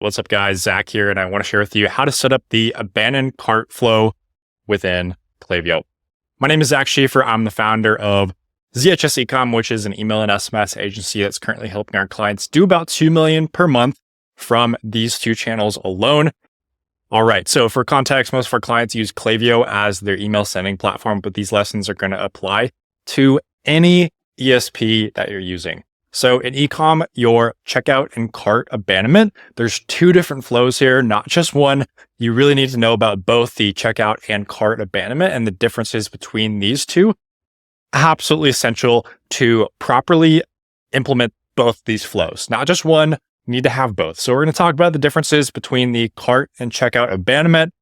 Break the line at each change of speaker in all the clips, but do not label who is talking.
What's up, guys? Zach here, and I want to share with you how to set up the abandoned cart flow within Klaviyo. My name is Zach Schaefer. I'm the founder of ZHS Ecom, which is an email and SMS agency that's currently helping our clients do about $2 million per month from these two channels alone. All right. So for context, most of our clients use Klaviyo as their email sending platform, but these lessons are going to apply to any ESP that you're using. So in ecom, your checkout and cart abandonment, there's two different flows here, not just one. You really need to know about both the checkout and cart abandonment and the differences between these two. Absolutely essential to properly implement both these flows, not just one. You need to have both. So we're going to talk about the differences between the cart and checkout abandonment,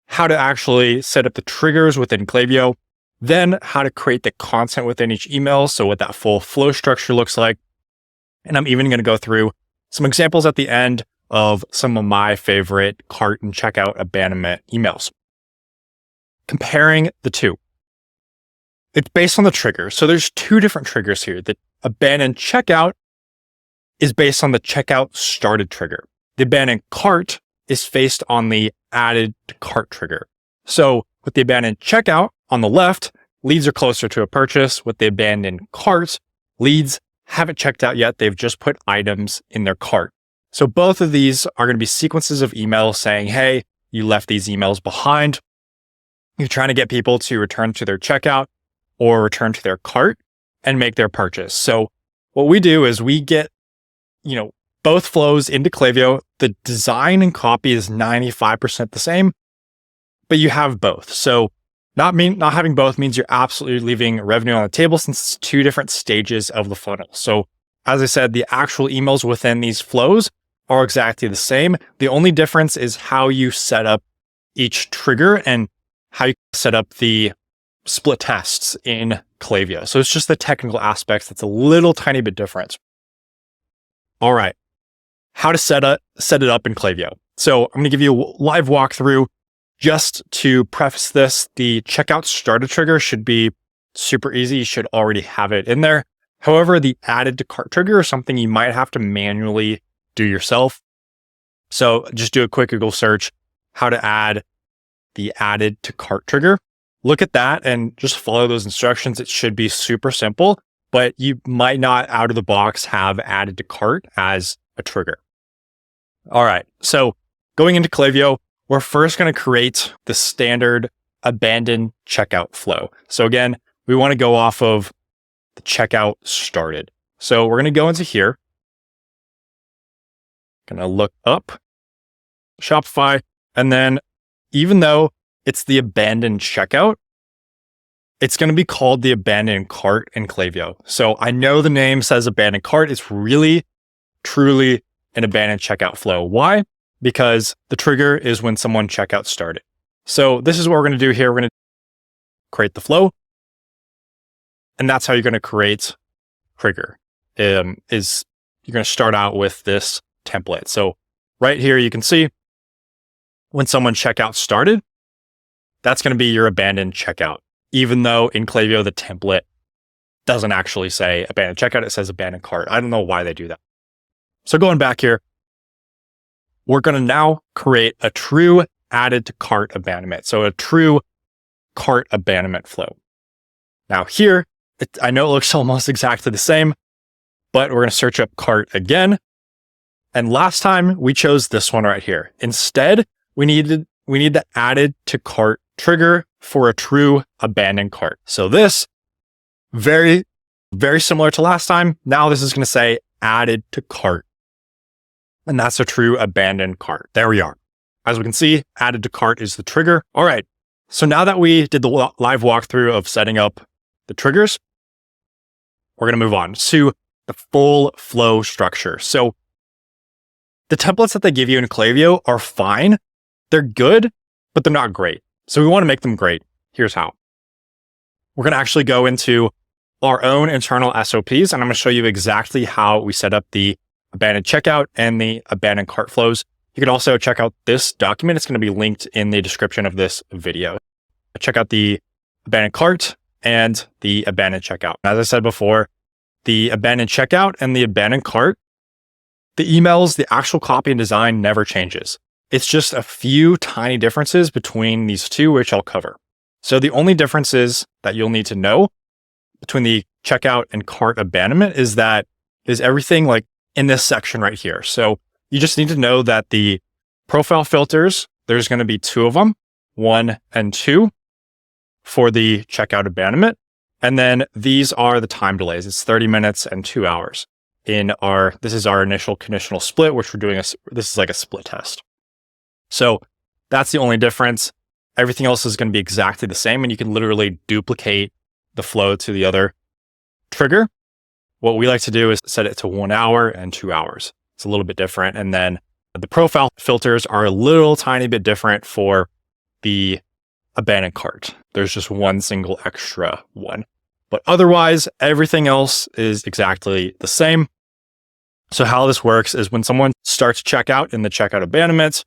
how to actually set up the triggers within Klaviyo, then how to create the content within each email. So what that full flow structure looks like. And I'm even going to go through some examples at the end of some of my favorite cart and checkout abandonment emails. Comparing the two. It's based on the trigger. So there's two different triggers here. The abandoned checkout is based on the checkout started trigger. The abandoned cart is based on the added to cart trigger. So with the abandoned checkout on the left, leads are closer to a purchase. With the abandoned cart, leads haven't checked out yet. They've just put items in their cart. So both of these are going to be sequences of emails saying, hey, you left these emails behind. You're trying to get people to return to their checkout or return to their cart and make their purchase. So what we do is we get, both flows into Klaviyo. The design and copy is 95% the same, but you have both. So not having both means you're absolutely leaving revenue on the table since it's two different stages of the funnel. So as I said, the actual emails within these flows are exactly the same. The only difference is how you set up each trigger and how you set up the split tests in Klaviyo. So it's just the technical aspects that's a little tiny bit different. All right. How to set it up in Klaviyo. So I'm going to give you a live walkthrough. Just to preface this, the checkout started trigger should be super easy. You should already have it in there. However, the added to cart trigger is something you might have to manually do yourself. So just do a quick Google search, how to add the added to cart trigger. Look at that and just follow those instructions. It should be super simple, but you might not out of the box have added to cart as a trigger. All right. So going into Klaviyo, we're first going to create the standard abandoned checkout flow. So again, we want to go off of the checkout started. So we're going to go into here, going to look up Shopify. And then even though it's the abandoned checkout, it's going to be called the abandoned cart in Klaviyo. So I know the name says abandoned cart. It's really, truly an abandoned checkout flow. Why? Because the trigger is when someone checkout started. So this is what we're going to do here. We're going to create the flow. And that's how you're going to create trigger. You're going to start out with this template. So right here, you can see when someone checkout started, that's going to be your abandoned checkout. Even though in Klaviyo, the template doesn't actually say abandoned checkout, it says abandoned cart. I don't know why they do that. So going back here, we're going to now create a true added to cart abandonment. So a true cart abandonment flow. Now here, I know it looks almost exactly the same, but we're going to search up cart again. And last time we chose this one right here. Instead, we need the added to cart trigger for a true abandoned cart. So this, very, very similar to last time. Now this is going to say added to cart. And that's a true abandoned cart. There we are. As we can see, added to cart is the trigger. All right. So now that we did the live walkthrough of setting up the triggers, we're going to move on to the full flow structure. So the templates that they give you in Klaviyo are fine. They're good, but they're not great. So we want to make them great. Here's how. We're going to actually go into our own internal SOPs, and I'm going to show you exactly how we set up the abandoned checkout and the abandoned cart flows. You can also check out this document. It's going to be linked in the description of this video. Check out the abandoned cart and the abandoned checkout. As I said before, the abandoned checkout and the abandoned cart The emails, the actual copy and design never changes. It's just a few tiny differences between these two, which I'll cover. So the only differences that you'll need to know between the checkout and cart abandonment is everything like in this section right here. So you just need to know that the profile filters, there's going to be 2 of them, 1 and 2 for the checkout abandonment. And then these are the time delays. It's 30 minutes and 2 hours. This is our initial conditional split, which we're doing this is like a split test. So that's the only difference. Everything else is going to be exactly the same, and you can literally duplicate the flow to the other trigger. What we like to do is set it to 1 hour and 2 hours. It's a little bit different. And then the profile filters are a little tiny bit different for the abandoned cart. There's just one single extra one. But otherwise, everything else is exactly the same. So how this works is when someone starts checkout in the checkout abandonment,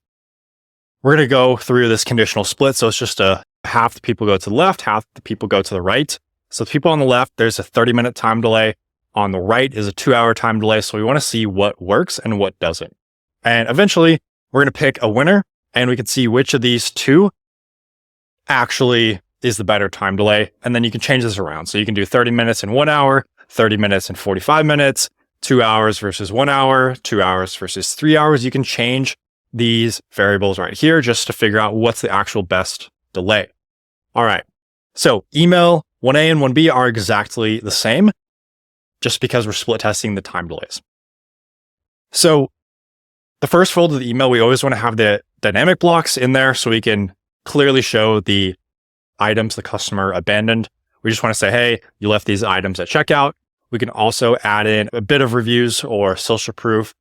we're going to go through this conditional split. So it's just half the people go to the left, half the people go to the right. So the people on the left, there's a 30-minute time delay. On the right is a 2-hour time delay. So we want to see what works and what doesn't. And eventually, we're going to pick a winner, and we can see which of these 2 actually is the better time delay. And then you can change this around. So you can do 30 minutes and 1 hour, 30 minutes and 45 minutes, 2 hours versus 1 hour, 2 hours versus 3 hours. You can change these variables right here just to figure out what's the actual best delay. All right. So email 1A and 1B are exactly the same, just because we're split testing the time delays. So the first fold of the email, we always want to have the dynamic blocks in there so we can clearly show the items the customer abandoned. We just want to say, hey, you left these items at checkout. We can also add in a bit of reviews or social proof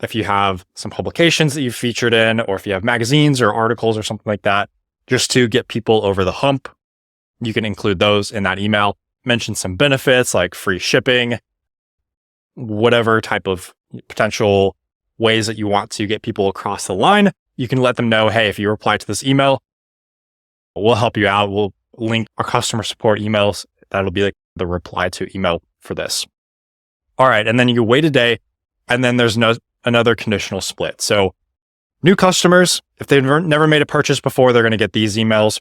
if you have some publications that you've featured in, or if you have magazines or articles or something like that, just to get people over the hump. You can include those in that email. Mention some benefits like free shipping, whatever type of potential ways that you want to get people across the line. You can let them know, hey, if you reply to this email, we'll help you out. We'll link our customer support emails. That'll be like the reply to email for this. All right. And then you wait a day, and then there's another conditional split. So new customers, if they've never made a purchase before, they're going to get these emails.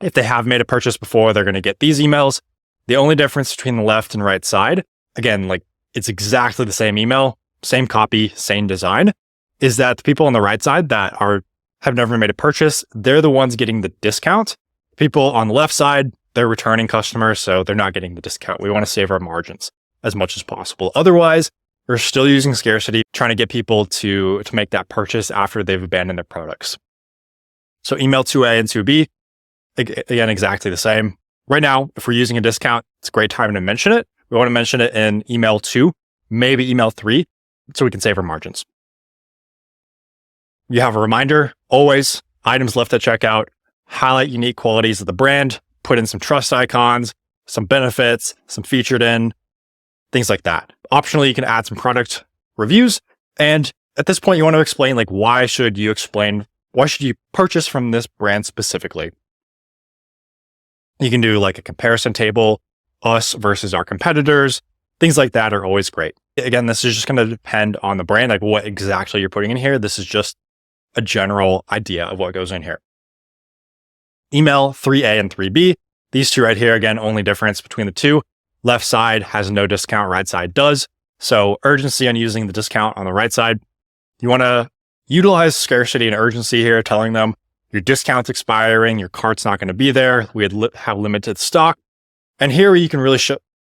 If they have made a purchase before, they're going to get these emails. The only difference between the left and right side, again, like it's exactly the same email, same copy, same design, is that the people on the right side that have never made a purchase, they're the ones getting the discount. People on the left side, they're returning customers, so they're not getting the discount. We want to save our margins as much as possible. Otherwise, we're still using scarcity, trying to get people to make that purchase after they've abandoned their products. So email 2A and 2B, again, exactly the same. Right now, if we're using a discount, it's a great time to mention it. We want to mention it in email 2, maybe email 3, so we can save our margins. You have a reminder, always, items left at checkout, highlight unique qualities of the brand, put in some trust icons, some benefits, some featured in, things like that. Optionally, you can add some product reviews. And at this point, you want to explain, like, why should you purchase from this brand specifically? You can do like a comparison table, us versus our competitors. Things like that are always great. Again, this is just going to depend on the brand, like what exactly you're putting in here. This is just a general idea of what goes in here. Email 3A and 3B. These two right here, again, only difference between the two. Left side has no discount, right side does. So urgency on using the discount on the right side. You want to utilize scarcity and urgency here, telling them your discount's expiring, your cart's not going to be there. We have limited stock. And here you can really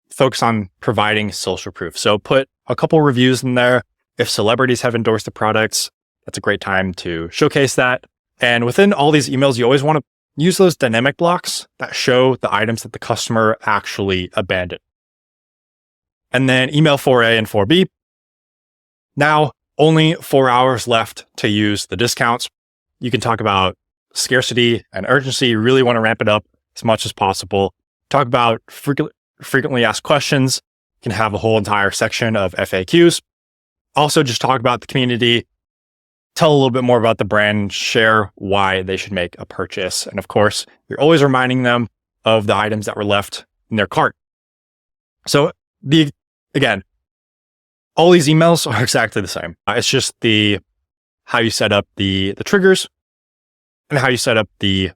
focus on providing social proof. So put a couple reviews in there. If celebrities have endorsed the products, that's a great time to showcase that. And within all these emails, you always want to use those dynamic blocks that show the items that the customer actually abandoned. And then email 4A and 4B. Now, only 4 hours left to use the discounts. You can talk about scarcity and urgency. You really want to ramp it up as much as possible. Talk about frequently asked questions. You can have a whole entire section of FAQs. Also, just talk about the community. Tell a little bit more about the brand, share why they should make a purchase. And of course, you're always reminding them of the items that were left in their cart. So again, all these emails are exactly the same. It's just how you set up the triggers and how you set up the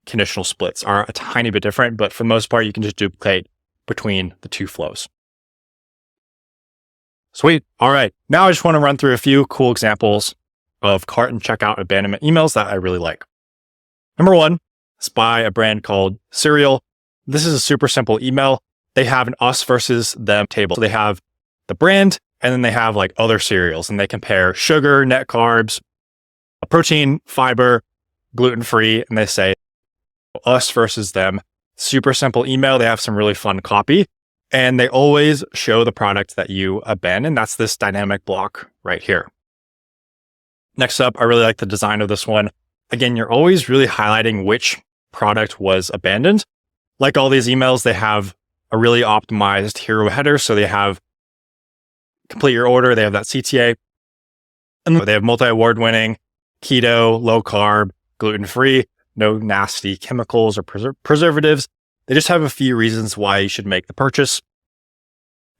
conditional splits are a tiny bit different, but for the most part, you can just duplicate between the two flows. Sweet. All right. Now I just want to run through a few cool examples of cart and checkout abandonment emails that I really like. Number one is by a brand called Cereal. This is a super simple email. They have an us versus them table. So they have the brand, and then they have like other cereals, and they compare sugar, net carbs, protein, fiber, gluten-free, and they say us versus them. Super simple email. They have some really fun copy, and they always show the product that you abandon. That's this dynamic block right here. Next up, I really like the design of this one. Again, you're always really highlighting which product was abandoned. Like all these emails, they have a really optimized hero header. So they have complete your order. They have that CTA, and they have multi-award winning, keto, low carb, gluten-free, no nasty chemicals or preservatives. They just have a few reasons why you should make the purchase.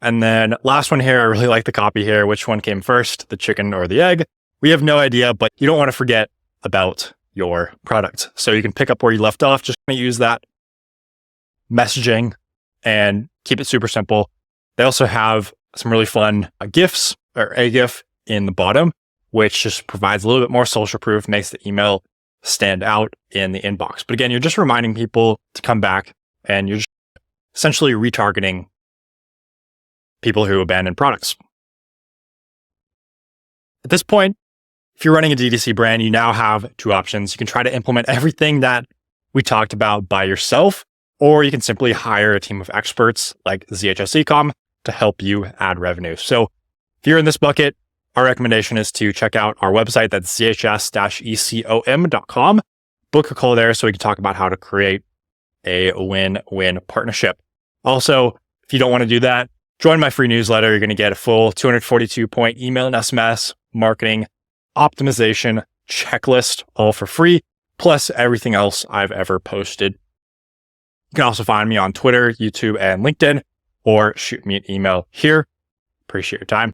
And then last one here, I really like the copy here. Which one came first, the chicken or the egg? We have no idea, but you don't want to forget about your product. So you can pick up where you left off. Just use that messaging and keep it super simple. They also have some really fun GIFs or a GIF in the bottom, which just provides a little bit more social proof, makes the email stand out in the inbox. But again, you're just reminding people to come back, and you're just essentially retargeting people who abandon products. At this point, if you're running a DTC brand, you now have two options. You can try to implement everything that we talked about by yourself, or you can simply hire a team of experts like ZHS Ecom to help you add revenue. So if you're in this bucket, our recommendation is to check out our website. That's zhs-ecom.com. Book a call there so we can talk about how to create a win-win partnership. Also, if you don't want to do that, join my free newsletter. You're going to get a full 242-point email and SMS marketing optimization checklist, all for free, plus everything else I've ever posted. You can also find me on Twitter, YouTube, and LinkedIn, or shoot me an email here. Appreciate your time.